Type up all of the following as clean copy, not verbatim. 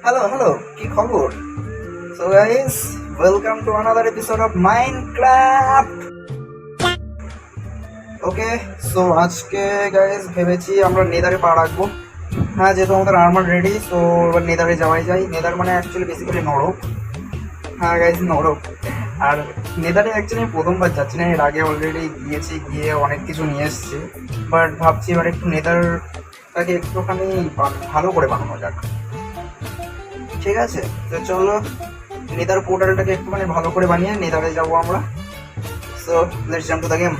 Hello, কি খবর? So guys, welcome to another episode of Minecraft. Okay, so আজকে guys ভেবেছি আমরা নেদারে পা রাখবো। হ্যাঁ, যেহেতু আমাদের আর্মার রেডি, সো এবার নেদারে যাওয়াই যায়। নেদার মানে অ্যাকচুয়ালি বেসিক্যালি নরক। হ্যাঁ গাইস, নরক। আর নেদারে অ্যাকচুয়ালি প্রথমবার যাচ্ছি না, এর আগে অলরেডি গিয়ে অনেক কিছু নিয়ে এসেছি। বাট ভাবছি এবার একটু নেদারটাকে একটুখানি ভালো করে বানানো যাক। ঠিক আছে, তো চলো নেদার পোর্টালটাকে একটুখানি ভালো করে বানিয়ে নেদারে যাবো আমরা। So let's jump to the game.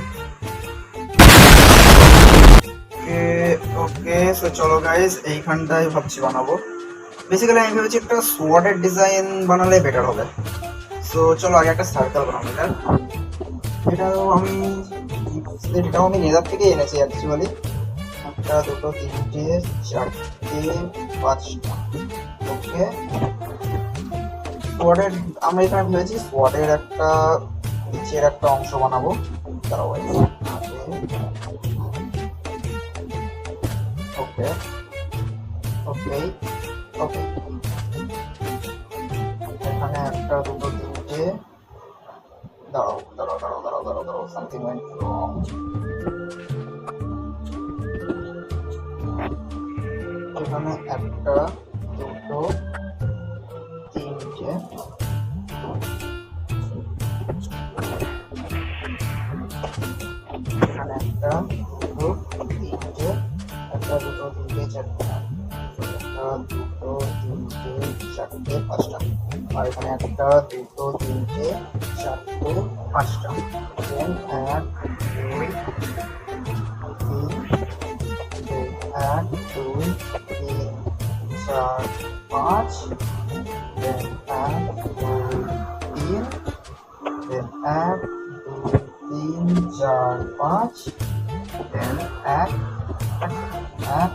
Okay, so চলো গাইস, এইখানটায় ভাবছি বানাবো। বেসিক্যালি আমি ভেবেছি একটা সোয়ার্ডের ডিজাইন বানালে বেটার হবে। সো চলো আগে একটা সার্কেল বানাবো। এটাও আমি নেদার থেকে এনেছি অ্যাকচুয়ালি। একটা, দুটো, তিনটে, চারটে, পাঁচটা। ওকে, সোয়ার্ডের আমরা এখানে ভেবেছি সোয়ার্ডের একটা নিচের একটা অংশ বানাবো। দাঁড়াও, ওকে ওকে ওকে, এখানে একটা, দুটো, তিনটে। দাঁড়াও, সামথিং ওয়েন্ট রং। এখানে একটা, দুটো, তিনটে। এখানে একটা, দুটো, তিনটে, একটা, দুটো, তিনটে, চারটে, একটা, দুটো, তিনটে, চারটে, পাঁচটা। আর এখানে একটা, দুটো, তিনটে, চারটে, পাঁচটা। দেন এক, দুই, তিন, এক, দুই, তিন, চার, পাঁচ। দেন এক, দুই, তিন। দেন এক, দুই, তিন, চার, পাঁচ। দেন এক, এক,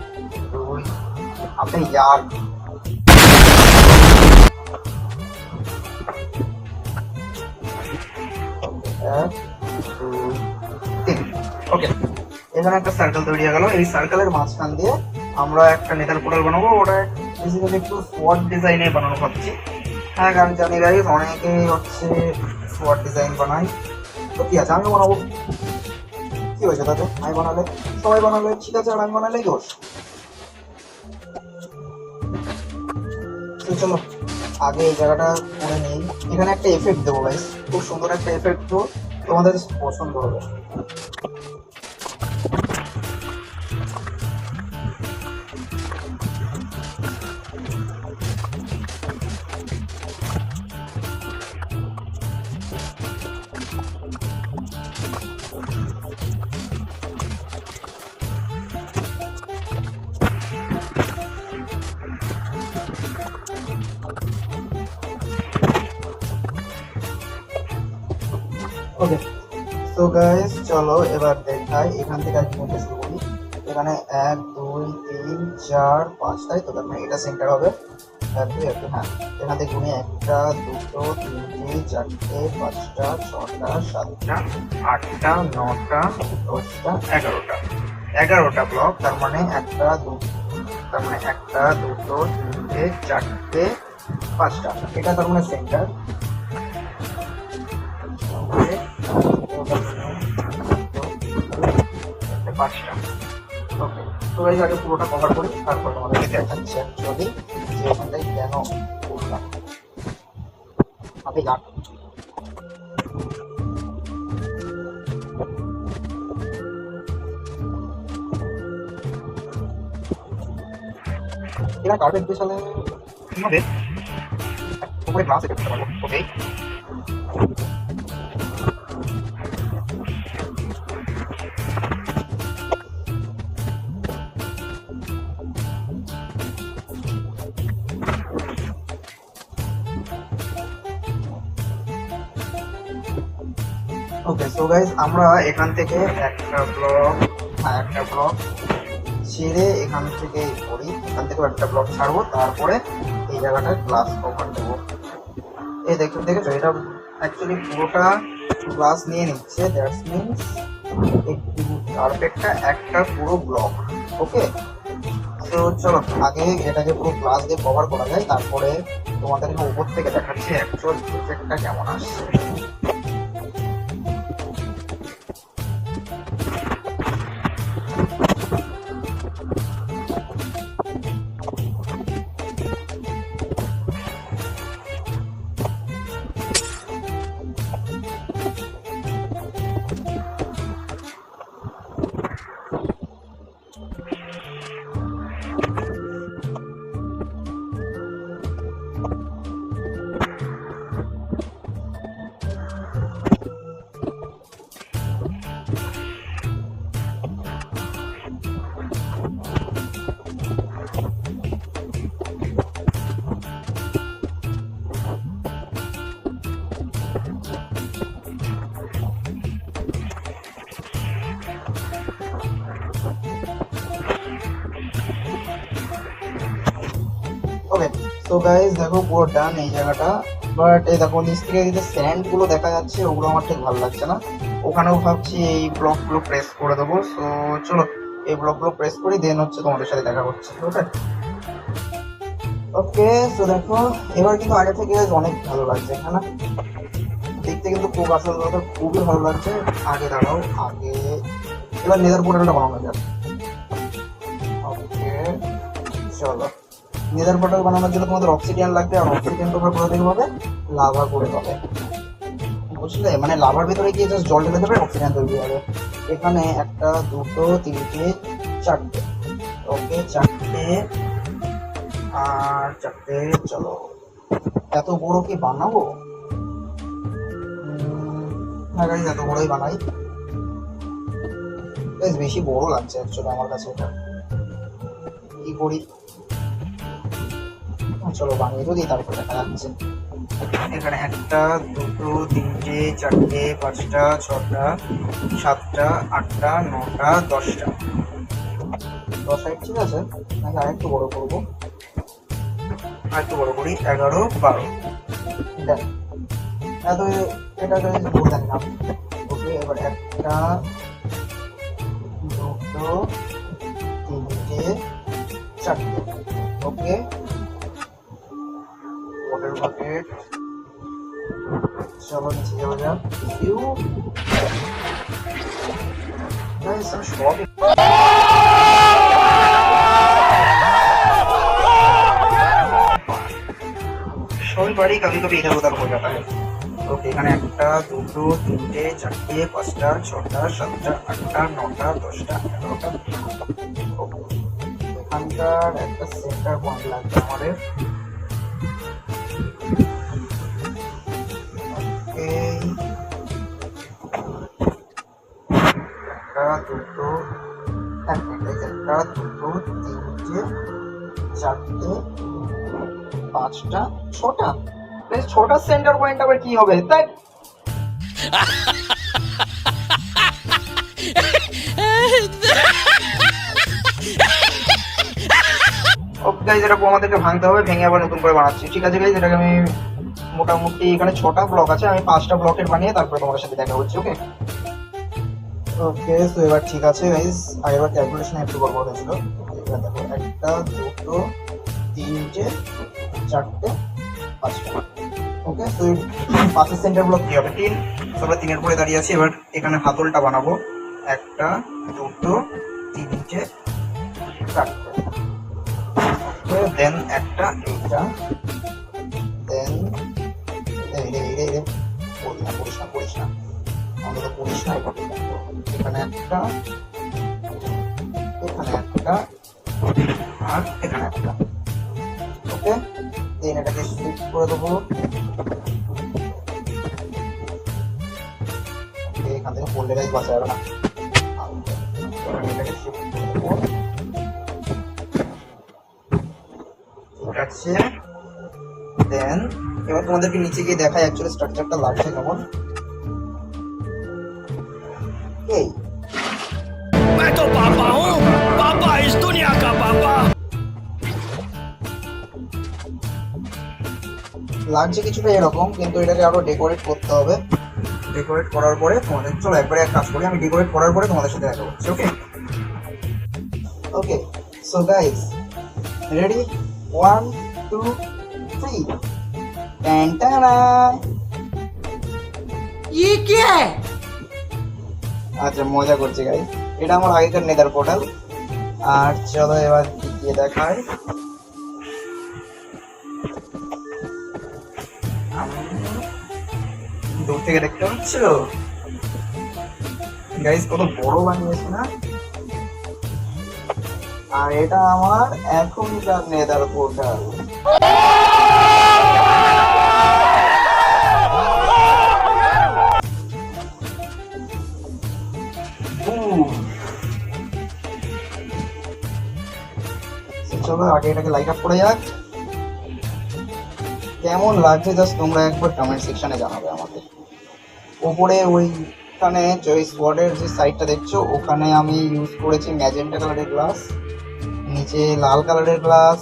দুই। আপনি ইয়ার এক, দুই, তিন। ওকে, এখানে একটা সার্কেল তৈরি হয়ে গেল। এই সার্কেলের মাঝখান দিয়ে আমরা একটা নেতার পোর্টাল বানাবো। ওটা বেসিক্যালি একটু সোয়ার্ড ডিজাইনে বানানো ভাবছি। হ্যাঁ, কারণ জানি গাইস অনেকেই হচ্ছে সোয়ার্ড ডিজাইন বানায়। তো কি আছে, আমিও বানাবো। কি হয়েছে তাতে? আমি বানালে, সবাই বানালে ঠিক আছে, আর আমি বানালেই দোষ। তো চলো আগে এই জায়গাটা করে নিই। এখানে একটা এফেক্ট দেবো গাইস, খুব সুন্দর একটা এফেক্ট দেবো, তোমাদের পছন্দ হবে। ওকে, তো গাইস চলো এবার দেখাই এখান থেকে আজকে গুনতে শুরু করি। এখানে এক, দুই, তিন, চার, পাঁচ, তাই তো? তার মানে এটা সেন্টার হবে। এক, দুই, এক, হ্যাঁ। এখান থেকে গুনে একটা, দুটো, তিনটে, চারটে, পাঁচটা, ছটা, সাতটা, আটটা, নটা, দশটা, 11টা। 11টা ব্লক, তার মানে একটা, তার মানে একটা, দুটো, তিনটে, চারটে, পাঁচটা। এটা তার মানে সেন্টার। পাঁচটা। ওকে, তো এই আগে পুরোটা কভার করি, তারপর তোমাদেরকে দেখাচ্ছি অ্যাকচুয়ালি যে এখানটায় কেন করলাম। আমি গান এখানে কার্পেট বিশালে আমাদের উপরে গ্লাস করতে পারবো। ওকে, ওকে, সো গাইস আমরা এখান থেকে একটা ব্লক ছেড়ে এখান থেকে করি। এখান থেকে একটা ব্লক ছাড়বো, তারপরে এই জায়গাটা গ্লাস কভার দেবো। এই দেখেছো, এটা অ্যাকচুয়ালি পুরোটা গ্লাস নিয়ে নিচ্ছে। দ্যাটস মিনস কার্পেটটা একটা পুরো ব্লক। ওকে, তো চলো আগে এটাকে পুরো গ্লাস দিয়ে কভার করা যায়, তারপরে তোমাদেরকে উপর থেকে দেখাচ্ছি অ্যাকচুয়াল ইফেক্টটা কেমন আসছে। ওকে, তো গাইস দেখো পুরো ডান এই জায়গাটা। বাট এই দেখো নিচ থেকে যে স্যান্ড গুলো দেখা যাচ্ছে ওগুলো আমার ঠিক ভালো লাগছে না, ওখানেও ভাবছি এই ব্লক গুলো প্রেস করে দেবো। সো চলো এই ব্লক গুলো প্রেস করি, দেন হচ্ছে তোমাদের সাথে দেখা হচ্ছে। ওকে ওকে, তো দেখো এবার কিন্তু আগে থেকে অনেক ভালো লাগছে, হ্যাঁ না? দেখতে কিন্তু খুব আসল কথা খুবই ভালো লাগছে। আগে দাঁড়াও, আগে এবার নেদার পোর্টালটা বানানো যাক। ওকে চলো, নেদার পোর্টাল বানানোর জন্য তোমাদের অক্সিডিয়ান লাগবে, আর অক্সিডিয়ান তোমরা কোথা থেকে পাবে? লাভা করে পাবে, বুঝলে? মানে লাভার ভিতরে গিয়ে জাস্ট জল ঢেলে দেবে, অক্সিজেন তৈরি হবে। এখানে একটা, দুটো, তিনটে, চারটে। ওকে চারটে, আর চারটে। চলো এত বড় কি বানাবো? হ্যাঁ গাইজ এত বড়ই বানাই। বেশ বেশি বড় লাগছে অ্যাকচুয়ালি আমার কাছে, এটা কি করি? চলো বানিয়ে তো দিই, তারপর দেখা যাচ্ছে। এখানে একটা, দুটো, তিনটে, চারটে, পাঁচটা, ছটা, সাতটা, আটটা, নটা, 10টা। 10 হাইট ঠিক আছে, নাকি আরেকটু বড় করবো? আরেকটু বড় করি, 11, 12। দেখ এত এটা বলে দেন না। ওকে এবার একটা, দুটো, তিনটে, চারটে। ওকে ওয়াটার বাকেট, চলো নিচে যাওয়া যাক। সব सभी बाड़ी कभी कभी इधर उधर हो जाता है। तो এখানে একটা, দুটো, তিনটে, চারটে, পাঁচটা, ছটা, সাতটা, আটটা, নটা, 10টা, 11টা। এখানকার একটা সেন্টার পয়েন্ট লাগবে আমাদের। একটা, দুটো, একটা, দুটো, তিনটে, চারটে, 5টা, 6টা। ছোটা সেন্টার পয়েন্ট আবার কি হবে? তাই ওকে গাইজ, এটা আমাদেরকে ভাঙতে হবে, ভেঙে আবার নতুন করে বানাচ্ছি। ঠিক আছে গাইজ, এটাকে আমি মোটামুটি এখানে 6টা ব্লক আছে, আমি 5টা ব্লকের বানিয়ে তারপরে তোমাদের সাথে দেখা হচ্ছে। ওকে ওকে, তো এবার ঠিক আছে গাইজ, আগেরবার ক্যালকুলেশন একটু গড়বড় হয়েছিল। এবার দেখো একটা, দুটো, তিনটে, চারটে, 5টা। ওকে, তো 5এর সেন্টার ব্লক কি হবে? 3। আমরা 3-এর পরে দাঁড়িয়ে আছি। এবার এখানে হাতলটা বানাবো, একটা, দুটো, তিনটে, চারটে। ওকে দেন একটা, এইটা, দেন করিস না অন্তত করিস না। এখানে একটা, এখানে একটা, আর এখানে একটা। ওকে দেন এটাকে শিফট করে দেবো, এখান থেকে পড়লে গাইজ বাঁচা যাবে না। এটাকে শিফট করে দেবো, ঠিক আছে। দেন এবার তোমাদেরকে নিচে গিয়ে দেখাই অ্যাকচুয়ালি স্ট্রাকচারটা লাগছে কেমন। এই मैं तो पापा हूँ, पापा इस दुनिया का पापा। লাগছে কিছুটা এরকম, কিন্তু এটাকে আরো ডেকোরেট করতে হবে। ডেকোরেট করার পরে তোমাদের, চলো একবারে এক কাজ করি, আমি ডেকোরেট করার পরে তোমাদের সাথে দেখা হচ্ছে। ওকে ওকে, সো গাইস রেডি 1 2 3 টানা। ये क्या है? আচ্ছা মজা করছে গাইস, এটা আমার আগেকার নেদার পোর্টাল। আর চলো এবার গিয়ে দেখায়। দূর থেকে দেখতে পাচ্ছ গাইস কত বড় বানিয়েছে না। আর এটা আমার এখনকার নেদার পোর্টাল। চলো আগে এটাকে লাইট আপ করে যাক। কেমন লাগছে জাস্ট তোমরা একবার কমেন্ট সেকশনে জানাবে আমাকে। ওপরে ওইখানে যে স্কোয়াডের যে সাইডটা দেখছো ওখানে আমি ইউজ করেছি ম্যাজেন্টা কালারের গ্লাস, নিচে লাল কালারের গ্লাস।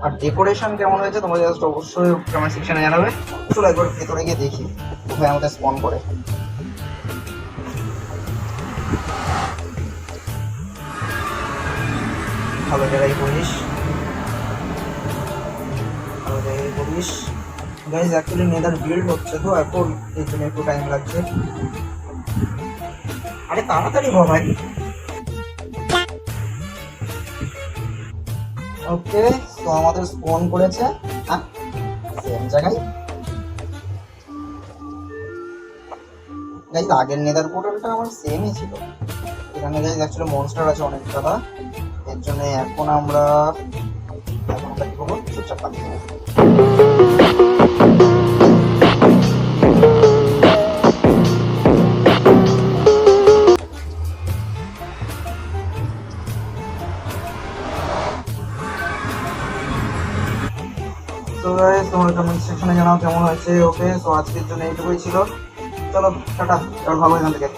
আর ডেকোরেশন কেমন হয়েছে তোমরা জাস্ট অবশ্যই কমেন্ট সেকশনে জানাবে। চলো একবার ভেতরে গিয়ে দেখি কোথায় আমাদের স্পন করে। ভালো জায়গায় করিস, ভালো জায়গায় করিস। গাইজ অ্যাকচুয়ালি নেদার বিল্ড হচ্ছে তো এখন, এই জন্য একটু টাইম লাগছে। আরে তাড়াতাড়ি হ ভাই। ওকে তো আমাদের স্পন করেছে সেম জায়গায়। গাইজ আগের নেদার পোর্টালটা আমার সেমই ছিল। এখানে গাইজ অ্যাকচুয়ালি মনস্টার আছে অনেক কথা, এর জন্য এখন আমরা কি করবো, চুপচাপ পাঠিয়ে দেবো। তো গাইস তোমরা কমেন্ট সেকশনে জানাও কেমন হয়েছে। ওকে সো আজকের জন্য এইটুকুই ছিল। চলো টাটা, এবার ভালো এখান থেকে।